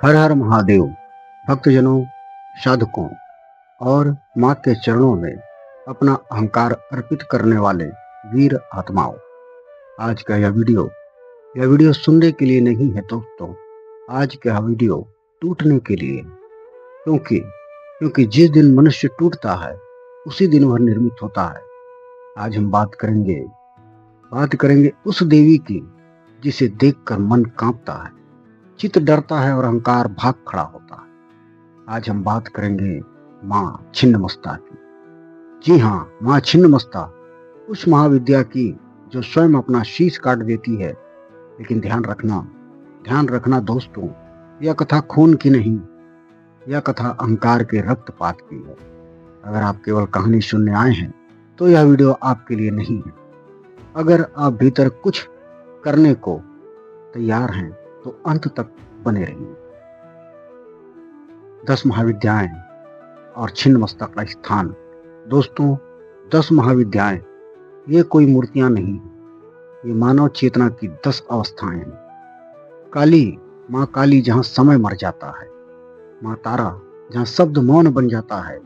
हर हर महादेव। भक्तजनों, साधकों और माँ के चरणों में अपना अहंकार अर्पित करने वाले वीर आत्माओं, आज का यह वीडियो सुनने के लिए नहीं है दोस्तों। आज का यह वीडियो टूटने के लिए, क्योंकि जिस दिन मनुष्य टूटता है उसी दिन वह निर्मित होता है। आज हम बात करेंगे उस देवी की जिसे देखकर मन कांपता है, चित्त डरता है और अहंकार भाग खड़ा होता है। आज हम बात करेंगे माँ छिन्नमस्ता की। जी हाँ, माँ छिन्नमस्ता, उस महाविद्या की जो स्वयं अपना शीश काट देती है। लेकिन ध्यान रखना दोस्तों, यह कथा खून की नहीं, यह कथा अहंकार के रक्तपात की है। अगर आप केवल कहानी सुनने आए हैं तो यह वीडियो आपके लिए नहीं है। अगर आप भीतर कुछ करने को तैयार हैं तो अंत तक बने रहिए। 10 महाविद्याएं और छिन्नमस्ता का स्थान। दोस्तों, 10 महाविद्याएं ये कोई मूर्तियां नहीं, ये मानव चेतना की 10 अवस्थाएं हैं। काली, माँ काली जहाँ समय मर जाता है, माँ तारा जहाँ शब्द मौन बन जाता है,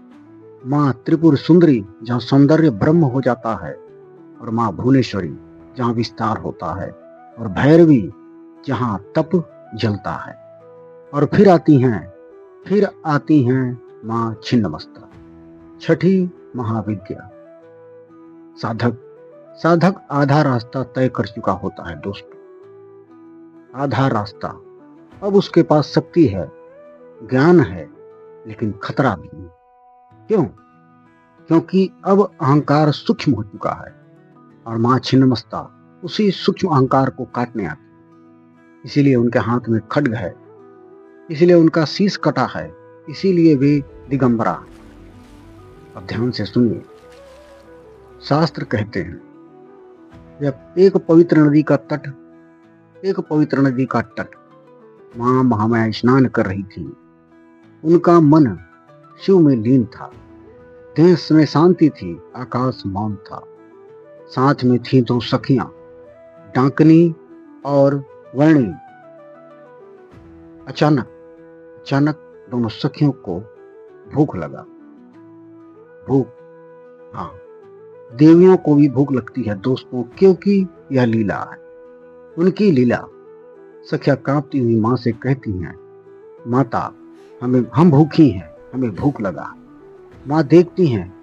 माँ त्रिपुर सुंदरी जहाँ सौंदर्य ब्रह्म हो जाता है, और माँ भुवनेश्वरी जहाँ विस्तार होता है, और भैरवी जहाँ तप जलता है। और फिर आती हैं माँ छिन्नमस्ता, छठी महाविद्या। साधक आधा रास्ता तय कर चुका होता है दोस्तों, आधा रास्ता। अब उसके पास शक्ति है, ज्ञान है, लेकिन खतरा भी है। क्यों? क्योंकि अब अहंकार सूक्ष्म हो चुका है और माँ छिन्नमस्ता उसी सूक्ष्म अहंकार को काटने आती है। इसीलिए उनके हाथ में खड्ग है, इसीलिए उनका शीश कटा है, इसीलिए वे दिगंबरा। अब ध्यान से सुनिए। शास्त्र कहते हैं, जब एक पवित्र नदी का तट माँ महामाया स्नान कर रही थी, उनका मन शिव में लीन था, देश में शांति थी, आकाश मौन था। साथ में थी 2 सखियां, डांकनी और वर्णी। अचानक दोनों सखियों को भूख लगा। हाँ, देवियों को भी भूख लगती है दोस्तों, क्योंकि यह लीला है, उनकी लीला। सखियां कांपती हुई माँ से कहती हैं, माता, हम भूखी हैं, हमें भूख लगा। माँ देखती हैं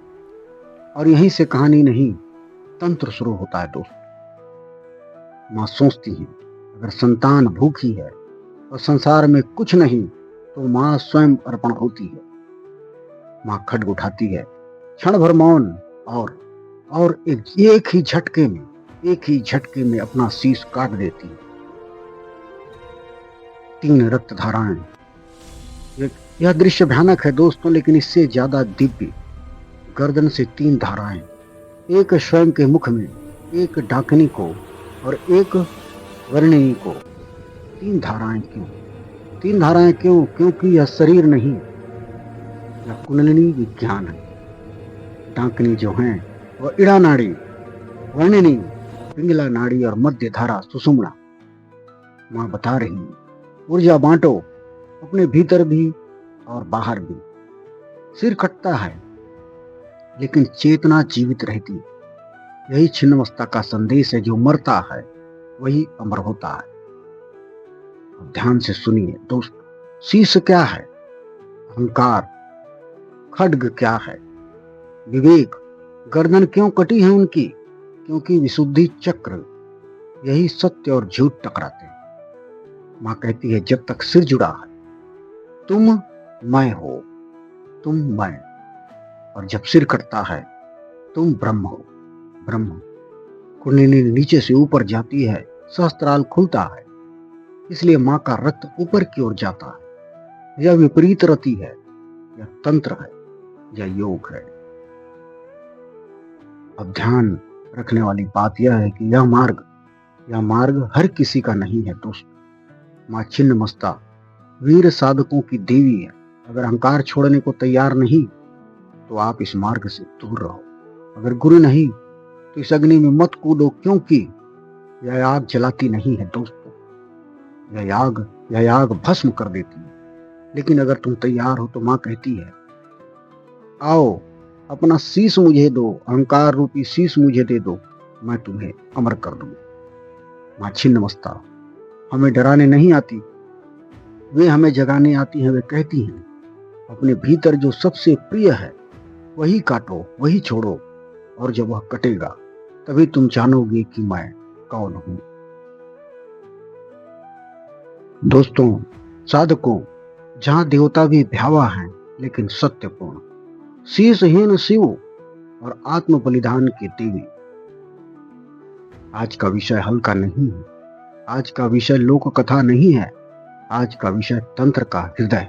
और यहीं से कहानी नहीं, तंत्र शुरू होता है दोस्तों। माँ सोचती है, अगर संतान भूखी है और संसार में कुछ नहीं तो माँ स्वयं अर्पण होती है। माँ खड्ग उठाती है, क्षण भर मौन, और एक ही झटके में अपना शीश काट देती है। 3 रक्त धाराएं। यह दृश्य भयानक है दोस्तों, लेकिन इससे ज्यादा दिव्य। गर्दन से 3 धाराएं, एक स्वयं के मुख में, एक डाकनी को और एक वर्णिनी को। 3 धाराएं क्यों? 3 धाराएं क्यों? क्योंकि यह शरीर नहीं, यह कुंडलिनी विज्ञान है। डाकनी जो है वह इड़ा नाड़ी, वर्णिनी पिंगला नाड़ी और मध्य धारा सुषुम्ना। माँ बता रही है, ऊर्जा बांटो, अपने भीतर भी और बाहर भी। सिर कटता है लेकिन चेतना जीवित रहती है। यही छिन्नमस्ता का संदेश है, जो मरता है वही अमर होता है। अब ध्यान से सुनिए दोस्तों, शीश क्या है? अहंकार। खड्ग क्या है? विवेक। गर्दन क्यों कटी है उनकी? क्योंकि विशुद्धि चक्र, यही सत्य और झूठ टकराते हैं। माँ कहती है, जब तक सिर जुड़ा है तुम मैं हो, तुम मैं, और जब सिर कटता है तुम ब्रह्म हो, ब्रह्म। कुंडलिनी नीचे से ऊपर जाती है, सहस्त्राल खुलता है, इसलिए माँ का रक्त ऊपर की ओर जाता है। यह विपरीत रति है, यह तंत्र है, यह योग है। अब ध्यान रखने वाली बात यह है कि यह मार्ग हर किसी का नहीं है दोस्तों। माँ छिन्नमस्ता वीर साधकों की देवी है। अगर अहंकार छोड़ने को तैयार नहीं तो आप इस मार्ग से दूर रहो। अगर गुरु नहीं तो इस अग्नि में मत कूदो, क्योंकि यह आग जलाती नहीं है दोस्तों, यह आग भस्म कर देती है। लेकिन अगर तुम तैयार हो तो माँ कहती है, आओ अपना शीश मुझे दो, अहंकार रूपी शीश मुझे दे दो, मैं तुम्हें अमर कर दूंगी। माँ छिन्नमस्ता हमें डराने नहीं आती, वे हमें जगाने आती हैं। वे कहती हैं, अपने भीतर जो सबसे प्रिय है वही काटो, वही छोड़ो, और जब वह कटेगा तभी तुम जानोगे कि मैं कौन हूं। दोस्तों, साधकों, जहां देवता भी भयावा हैं लेकिन सत्यपूर्ण, शीशहीन शिव और आत्म बलिदान की देवी। आज का विषय हल्का नहीं है, आज का विषय लोक कथा नहीं है, आज का विषय तंत्र का हृदय।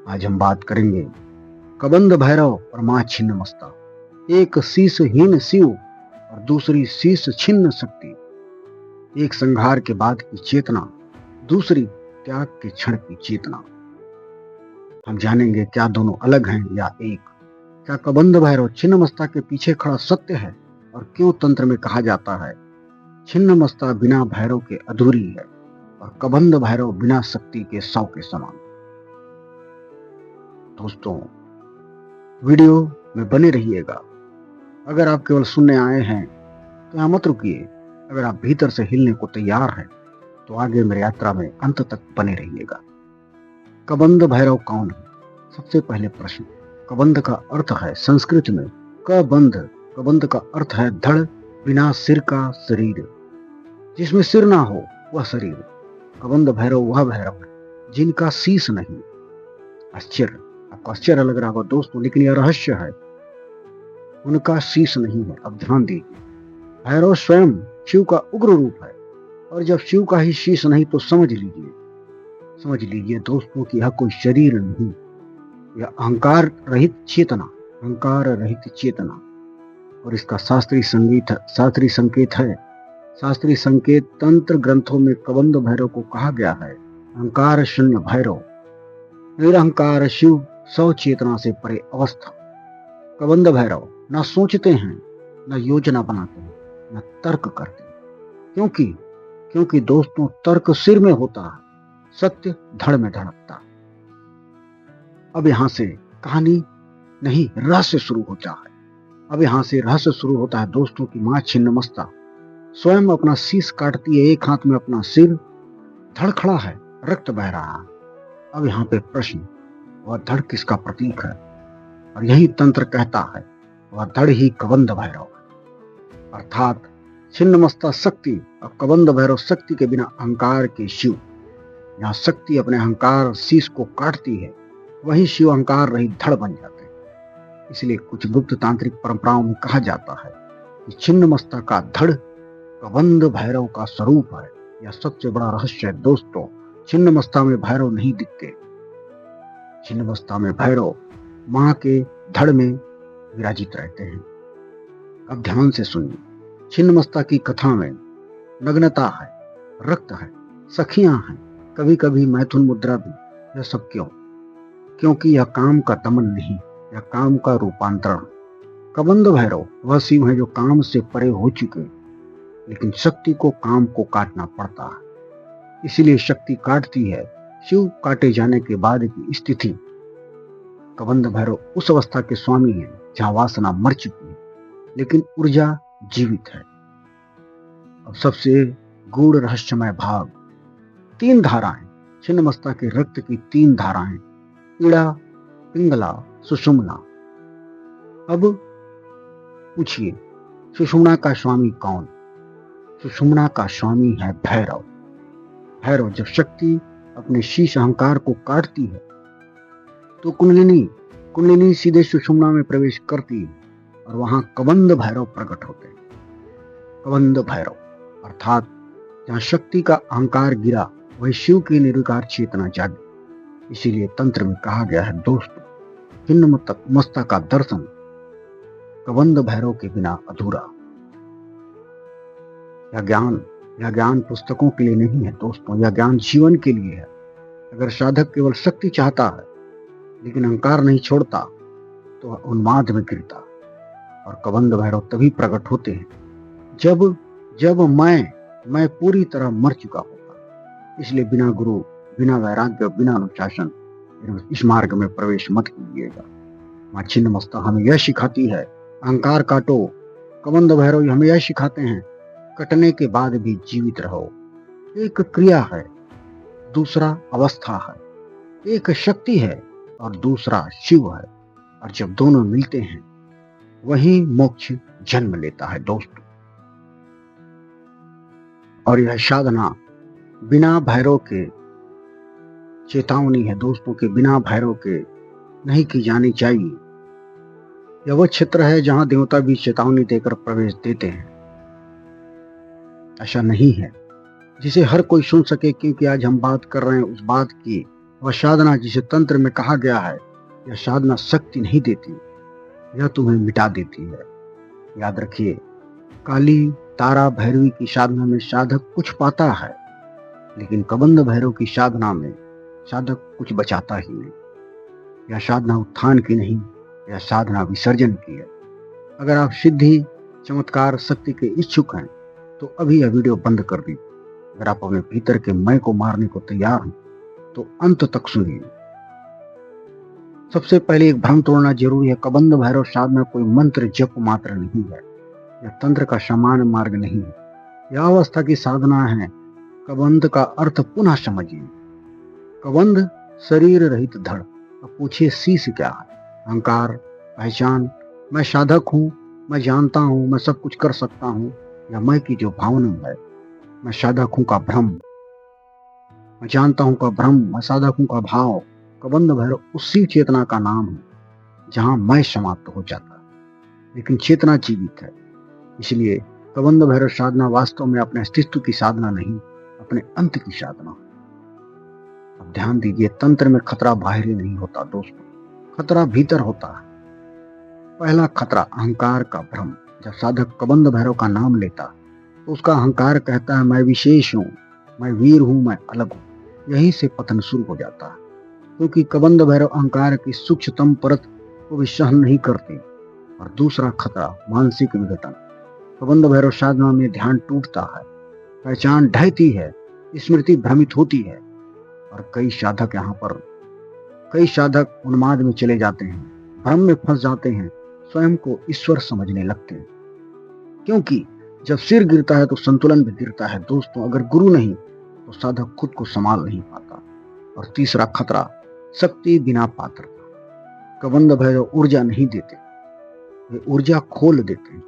आज हम बात करेंगे कबंध भैरव और मां छिन्नमस्ता, एक शीशहीन शिव और दूसरी शीश छिन्न शक्ति, एक संहार के बाद की चेतना, दूसरी त्याग के क्षण की चेतना। हम जानेंगे क्या दोनों अलग हैं या एक। क्या कबंध भैरव छिन्नमस्ता के पीछे खड़ा सत्य है, और क्यों तंत्र में कहा जाता है छिन्नमस्ता बिना भैरव के अधूरी है और कबंध भैरव बिना शक्ति के 100 के समान। दोस्तों, वीडियो में बने रहिएगा। अगर आप केवल सुनने आए हैं तो यहाँ मत रुकिए। अगर आप भीतर से हिलने को तैयार हैं तो आगे मेरी यात्रा में अंत तक बने रहिएगा। कबंध भैरव कौन है? सबसे पहले प्रश्न, कबंध का अर्थ है संस्कृत में कबंध। कबंध का अर्थ है धड़, बिना सिर का शरीर, जिसमें सिर ना हो वह शरीर। कबंध भैरव वह भैरव है जिनका शीश नहीं। आश्चर्य, आपको आश्चर्य लग रहा होगा दोस्तों, लेकिन यह रहस्य है, उनका शीश नहीं है। अब ध्यान दीजिए, भैरव स्वयं शिव का उग्र रूप है, और जब शिव का ही शीश नहीं तो समझ लीजिए दोस्तों कि यह कोई शरीर नहीं, यह अहंकार रहित चेतना, अहंकार रहित चेतना। और इसका शास्त्रीय संकेत है। शास्त्रीय संकेत तंत्र ग्रंथों में कबंध भैरव को कहा गया है अहंकार शून्य भैरव, निरहंकार शिव, 100 चेतना से परे अवस्था। कबंध भैरव न सोचते हैं, न योजना बनाते हैं, न तर्क करते हैं, क्योंकि दोस्तों तर्क सिर में होता है, सत्य धड़ में धड़कता। अब यहां से कहानी नहीं, रहस्य शुरू होता है। अब यहां से रहस्य शुरू होता है दोस्तों की मां छिन्नमस्ता स्वयं अपना शीश काटती है, एक हाथ में अपना सिर, धड़ खड़ा है, रक्त बह रहा है। अब यहाँ पे प्रश्न, वह धड़ किसका प्रतीक है? और यही तंत्र कहता है वह धड़ ही कबंध भैरव है, अर्थात छिन्नमस्ता शक्ति और कबंध भैरव शक्ति के बिना अहंकार के शिव। यहाँ शक्ति अपने अहंकार शीश को काटती है, वही शिव अहंकार रहित धड़ बन जाते हैं। इसलिए कुछ गुप्त तांत्रिक परंपराओं में कहा जाता है कि छिन्नमस्ता का धड़ कबंध भैरव का स्वरूप है। यह सबसे बड़ा रहस्य है दोस्तों। छिन्नमस्ता में भैरव नहीं दिखते, छिन्नमस्ता में भैरव मां के धड़ में विराजित रहते हैं। अब ध्यान से सुनिए, छिन्नमस्ता की कथा में नग्नता है, रक्त है, सखियां हैं, कभी कभी मैथुन मुद्रा भी। यह सब क्यों? क्योंकि यह काम का दमन नहीं, यह काम का रूपांतरण। कबंध भैरव वह शिव है जो काम से परे हो चुके, लेकिन शक्ति को काम को काटना पड़ता है, इसीलिए शक्ति काटती है। शिव काटे जाने के बाद की स्थिति, कबंध भैरव उस अवस्था के स्वामी हैं जहां वासना मर चुकी है लेकिन ऊर्जा जीवित है। अब सबसे गूढ़ रहस्यमय भाग, 3 धाराएं, छिन्नमस्ता के रक्त की 3 धाराएं, इड़ा, पिंगला, सुषुम्ना। अब पूछिए, सुषुम्ना का स्वामी कौन? सुषुम्ना का स्वामी है भैरव। भैरव जब शक्ति अपने शीश अहंकार को काटती है तो कुंडलिनी सीधे सुषुम्ना में प्रवेश करती है और वहां कबंध भैरव प्रकट होते हैं। कबंध भैरव अर्थात जहां शक्ति का अहंकार गिरा वही शिव की निर्विकार चेतना जागी। इसीलिए तंत्र में कहा गया है दोस्तों, छिन्नमस्ता का दर्शन कबंध भैरव के बिना अधूरा। यह ज्ञान पुस्तकों के लिए नहीं है दोस्तों, यह ज्ञान जीवन के लिए है। अगर साधक केवल शक्ति चाहता है लेकिन अहंकार नहीं छोड़ता तो वह उन्माद में गिरता। और कबंध भैरव तभी प्रकट होते हैं जब मैं पूरी तरह मर चुका होता। इसलिए बिना गुरु बिना वैराग्य और बिना अनुशासन इस मार्ग में प्रवेश मत कीजिएगा। माँ छिन्नमस्ता हमें यह सिखाती है, अहंकार काटो। कबंध भैरव हमें यह सिखाते हैं, कटने के बाद भी जीवित रहो। एक क्रिया है, दूसरा अवस्था है, एक शक्ति है और दूसरा शिव है, और जब दोनों मिलते हैं वही मोक्ष जन्म लेता है दोस्तों। और यह साधना बिना भैरव के चेतावनी है दोस्तों के, बिना भैरव के नहीं की जानी चाहिए। यह वह क्षेत्र है जहां देवता भी चेतावनी देकर प्रवेश देते हैं। ऐसा नहीं है जिसे हर कोई सुन सके, क्योंकि आज हम बात कर रहे हैं उस बात की, वह साधना जिसे तंत्र में कहा गया है, यह साधना शक्ति नहीं देती, यह तुम्हें मिटा देती है। याद रखिए, काली तारा भैरवी की साधना में साधक कुछ पाता है, लेकिन कबंध भैरव की साधना में साधक कुछ बचाता ही नहीं। यह साधना उत्थान की नहीं, यह साधना विसर्जन की है। अगर आप सिद्धि, चमत्कार, शक्ति के इच्छुक हैं तो अभी यह वीडियो बंद कर दीजिए। अगर आप अपने भीतर के मैं को मारने को तैयार हैं तो अंत तक सुनिए। सबसे पहले एक भ्रम तोड़ना जरूरी है। कबंध भैरव साधना कोई मंत्र जप मात्र नहीं है, यह तंत्र का सामान्य मार्ग नहीं है, यह अवस्था की साधना है। कबंध का अर्थ पुनः समझिए। कबंध शरीर रहित धड़। अब पूछिए शीश क्या है? अहंकार, पहचान, मैं साधक हूँ, मैं जानता हूँ, मैं सब कुछ कर सकता हूँ, या मैं की जो भावना है, मैं साधक हूँ का भ्रम, मैं जानता हूँ का भ्रम, मैं साधक हूँ का भाव। कबंध भैरव उसी चेतना का नाम है जहां मैं समाप्त हो जाता है, लेकिन चेतना जीवित है। इसलिए कबंध भैरव साधना वास्तव में अपने अस्तित्व की साधना नहीं, अपने अंत की साधना। अब ध्यान दीजिए, तंत्र में खतरा बाहरी नहीं होता दोस्तों, खतरा भीतर होता है। पहला खतरा अहंकार का भ्रम। जब साधक कबंध भैरव का नाम लेता तो उसका अहंकार कहता है मैं विशेष हूँ, मैं वीर हूँ, मैं अलग हूँ। यहीं से पतन शुरू हो जाता है, क्योंकि कबंध भैरव अहंकार की सूक्ष्मतम परत को भी सहन नहीं करते। और दूसरा खतरा मानसिक विघटन। कबंध भैरव साधना में ध्यान टूटता है, पहचान ढहती है, स्मृति भ्रमित होती है, और कई साधक उन्माद में चले जाते हैं, भ्रम में फंस जाते हैं, स्वयं को ईश्वर समझने लगते हैं। क्योंकि जब सिर गिरता है तो संतुलन भी गिरता है दोस्तों। अगर गुरु नहीं तो साधक खुद को संभाल नहीं पाता। और तीसरा खतरा शक्ति बिना पात्रता। कबंध भैरव ऊर्जा नहीं देते, वे ऊर्जा खोल देते हैं।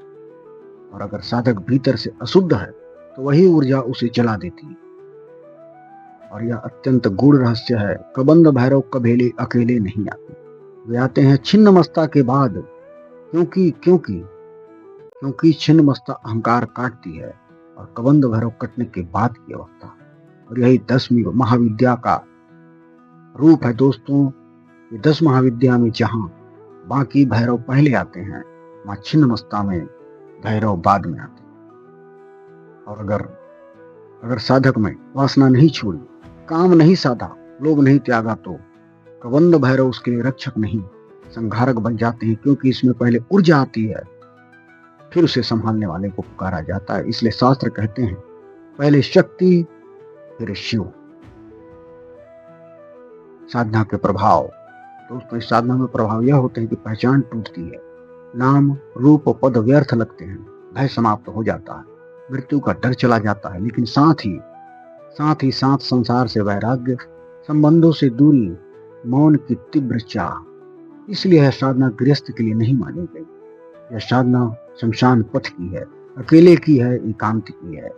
और अगर साधक भीतर से अशुद्ध है तो वही ऊर्जा उसे जला देती है। और यह अत्यंत गूढ़ रहस्य है। कबंध भैरव कभी अकेले नहीं आते, वे आते हैं छिन्नमस्ता के बाद। क्योंकि छिन्नमस्ता अहंकार काटती है और कबंध भैरव कटने के बाद की अवस्था। और यही 10वीं महाविद्या का रूप है दोस्तों। ये 10 महाविद्या में जहां बाकी भैरव पहले आते हैं, वहां छिन्नमस्ता में भैरव बाद में आते हैं। और अगर साधक में वासना नहीं छोड़ी, काम नहीं साधा, लोभ नहीं त्यागा, तो कबंध भैरव उसके लिए रक्षक नहीं, संहारक बन जाते हैं। क्योंकि इसमें पहले ऊर्जा आती है, फिर उसे संभालने वाले को पुकारा जाता है। इसलिए शास्त्र कहते हैं पहले शक्ति फिर शिव। साधना के प्रभाव दोस्तों, इस साधना में प्रभाव यह होते हैं कि पहचान टूटती है, नाम रूप और पद व्यर्थ लगते हैं, भय समाप्त हो जाता है, मृत्यु का डर चला जाता है, लेकिन साथ ही संसार से वैराग्य, संबंधों से दूरी, मौन की तीव्र चाह। इसलिए यह साधना गृहस्थ के लिए नहीं मानी गई। यह साधना शमशान पथ की है, अकेले की है, एकांत की है।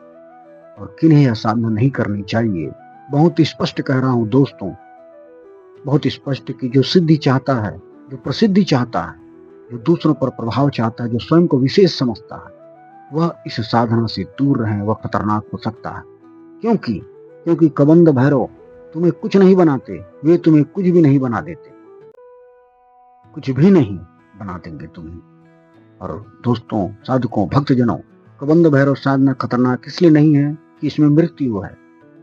और किन्हें यह साधना नहीं करनी चाहिए, बहुत स्पष्ट कह रहा हूं दोस्तों, बहुत स्पष्ट कि जो सिद्धि चाहता है, जो प्रसिद्धि चाहता है, जो दूसरों पर प्रभाव चाहता है, जो स्वयं को विशेष समझता है, वह इस साधना से दूर रहे। वह खतरनाक हो सकता है। क्योंकि कबंध भैरव तुम्हें कुछ नहीं बनाते, वे तुम्हें कुछ भी नहीं बना देते, कुछ भी नहीं बना देंगे तुम्हें। और दोस्तों, साधकों, भक्तजनों, कबंध भैरव साधना खतरनाक इसलिए नहीं है कि इसमें मृत्यु है।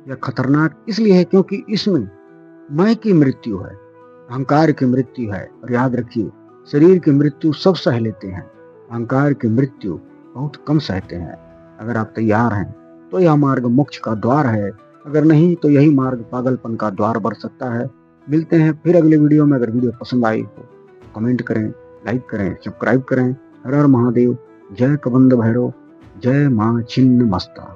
यह खतरनाक इसलिए है क्योंकि इसमें मैं की मृत्यु है, अहंकार की मृत्यु है। और याद रखिए, शरीर की मृत्यु सब सह लेते हैं, अहंकार की मृत्यु बहुत कम सहते हैं। अगर आप तैयार हैं तो यह मार्ग मोक्ष का द्वार है। अगर नहीं तो यही मार्ग पागलपन का द्वार बन सकता है। मिलते हैं फिर अगले वीडियो में। अगर वीडियो पसंद आई हो कमेंट करें, लाइक करें, सब्सक्राइब करें। हर हर महादेव। जय कबंद भैरव, जय मां छिन्न मस्ता।